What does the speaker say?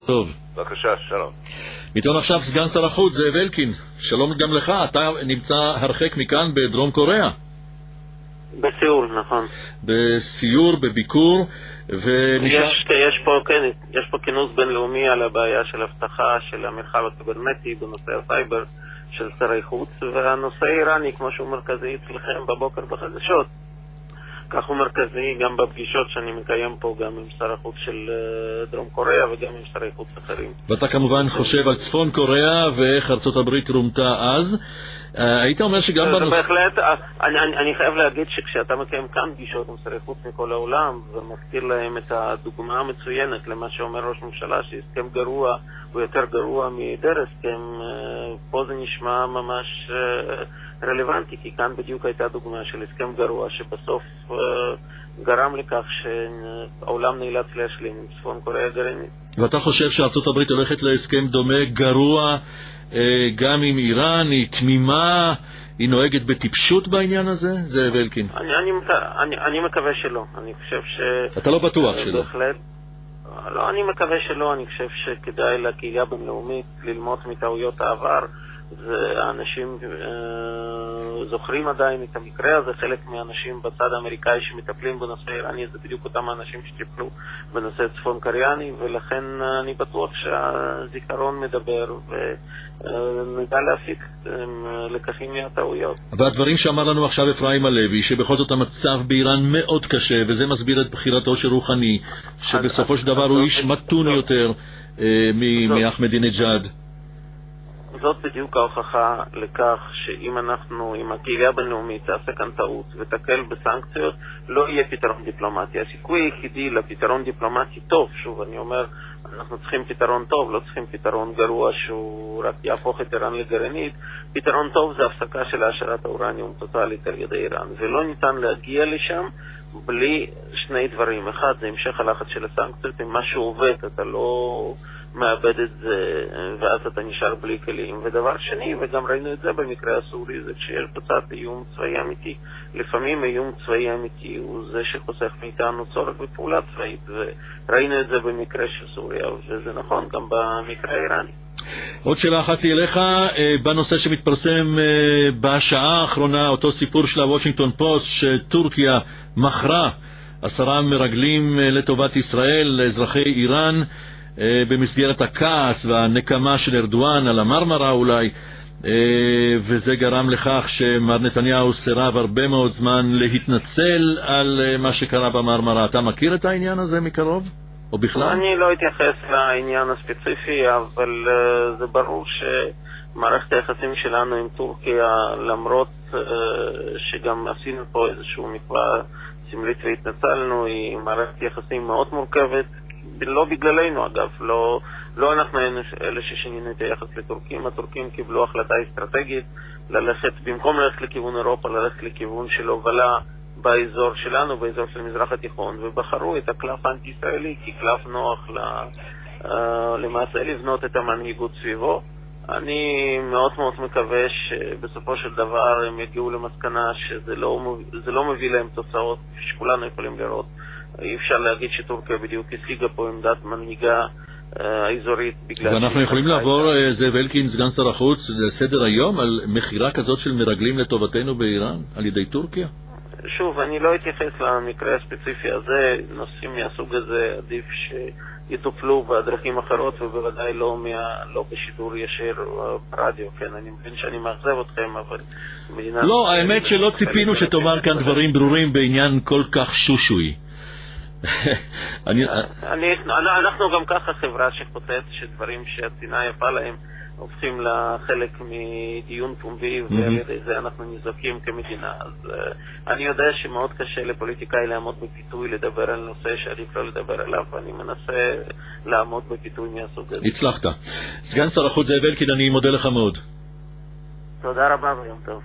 טוב. בבקשה, שלום. איתנו עכשיו סגן שר החוץ זאב אלקין. שלום גם לך, אתה נמצא הרחק מכאן בדרום קוריאה. בסיור, נכון. בסיור, בביקור, יש פה כינוס בינלאומי על הבעיה של הבטחה של המרחב הקיברנטי בנושא הסייבר של שרי חוץ, והנושא האיראני, כמו שהוא מרכזי אצלכם בבוקר בחדשות, כך הוא מרכזי גם בפגישות שאני מקיים פה גם עם שר החוץ של דרום קוריאה וגם עם שרי חוץ אחרים. ואתה כמובן חושב על צפון קוריאה ואיך ארצות הברית רומתה אז. היית אומר שגם בנושא... בהחלט, אני חייב להגיד שכשאתה מקיים כאן פגישות עם שרי חוץ מכל העולם ומזכיר להם את הדוגמה המצוינת למה שאומר ראש ממשלה שהסכם גרוע הוא יותר גרוע מהיעדר הסכם, פה זה נשמע ממש רלוונטי, כי כאן בדיוק הייתה דוגמה של הסכם גרוע שבסוף גרם לכך שהעולם נאלץ להשלים עם צפון קוריאה גרעינית. ואתה חושב שארצות הברית הולכת להסכם דומה גרוע גם עם איראן? היא תמימה? היא נוהגת בטיפשות בעניין הזה? זאב אלקין. אני מקווה שלא. אני חושב ש... אתה לא בטוח שלא? בהחלט. לא, אני מקווה שלא. אני חושב שכדאי לקהילה בינלאומית ללמוד מטעויות העבר. האנשים זוכרים עדיין את המקרה הזה. חלק מהאנשים בצד האמריקאי שמטפלים בנושא איראני זה בדיוק אותם האנשים שטיפלו בנושא צפון קוריאני, ולכן אני בטוח שהזיכרון מדבר ונדע להפיק לקחים מהטעויות. והדברים שאמר לנו עכשיו אפרים הלוי, שבכל זאת המצב באיראן מאוד קשה, וזה מסביר את בחירתו של רוחני, שבסופו של דבר הוא איש מתון יותר מאחמדינג'אד. זאת בדיוק ההוכחה לכך שאם אם הקהילה הבינלאומית תעשה כאן טעות ותקל בסנקציות, לא יהיה פתרון דיפלומטי. הסיכוי היחידי לפתרון דיפלומטי טוב, שוב אני אומר, אנחנו צריכים פתרון טוב, לא צריכים פתרון גרוע שהוא רק יהפוך את איראן לגרעינית. פתרון טוב זה הפסקה של העשרת האורניום טוטלית על ידי איראן, ולא ניתן להגיע לשם בלי שני דברים. אחד, זה המשך הלחץ של הסנקציות, אם משהו עובד אתה לא מאבד את זה ואז אתה נשאר בלי כלים. ודבר שני, וגם ראינו את זה במקרה הסורי, זה כשיש בצד איום צבאי אמיתי. לפעמים איום צבאי אמיתי הוא זה שחוסך מאיתנו צורך בפעולה צבאית, וראינו את זה במקרה של סוריה, וזה נכון גם במקרה האיראני. עוד שאלה אחת אליך, בנושא שמתפרסם בשעה האחרונה, אותו סיפור של הוושינגטון פוסט, שטורקיה מכרה 10 מרגלים לטובת ישראל, לאזרחי איראן, במסגרת הכעס והנקמה של ארדואן על המרמרה אולי, וזה גרם לכך שמר נתניהו סירב הרבה מאוד זמן להתנצל על מה שקרה במרמרה. אתה מכיר את העניין הזה מקרוב? או בכלל? אני לא אתייחס לעניין הספציפי, אבל זה ברור שמערכת היחסים שלנו עם טורקיה, למרות שגם עשינו פה איזשהו מקווה סמלית והתנצלנו, היא מערכת יחסים מאוד מורכבת, לא בגללנו אגב, לא אנחנו אלה ששינינו את היחס לטורקים. הטורקים קיבלו החלטה אסטרטגית ללכת, במקום ללכת לכיוון אירופה, ללכת לכיוון של הובלה באזור שלנו, באזור של מזרח התיכון, ובחרו את הקלף האנטי-ישראלי כקלף נוח למעשה לבנות את המנהיגות סביבו. אני מאוד מאוד מקווה שבסופו של דבר הם יגיעו למסקנה שזה לא מביא להם תוצאות שכולנו יכולים לראות. אי אפשר להגיד שטורקיה בדיוק השיגה פה עמדת מנהיגה האזורית. ואנחנו יכולים לעבור, זאב אלקין, סגן שר החוץ, לסדר היום על מחירה כזאת של מרגלים לטובתנו באיראן על ידי טורקיה? שוב, אני לא אתייחס למקרה הספציפי הזה. נושאים מהסוג הזה עדיף שיטופלו בדרכים אחרות, ובוודאי לא בשידור ישיר ברדיו. כן, אני מבין שאני מאכזב אתכם, אבל לא, האמת שלא ציפינו שתאמר כאן דברים ברורים בעניין כל כך שושוי. אנחנו גם ככה חברה שחוטאת שדברים שהצנעה יפה להם הופכים לחלק מדיון פומבי, ועל ידי זה אנחנו נזוקים כמדינה. אז אני יודע שמאוד קשה לפוליטיקאי לעמוד בפיתוי לדבר על נושא שעדיף לא לדבר עליו, ואני מנסה לעמוד בפיתוי מהסוג הזה. הצלחת. סגן שר החוץ זאב אלקין, אני מודה לך מאוד. תודה רבה ויום טוב.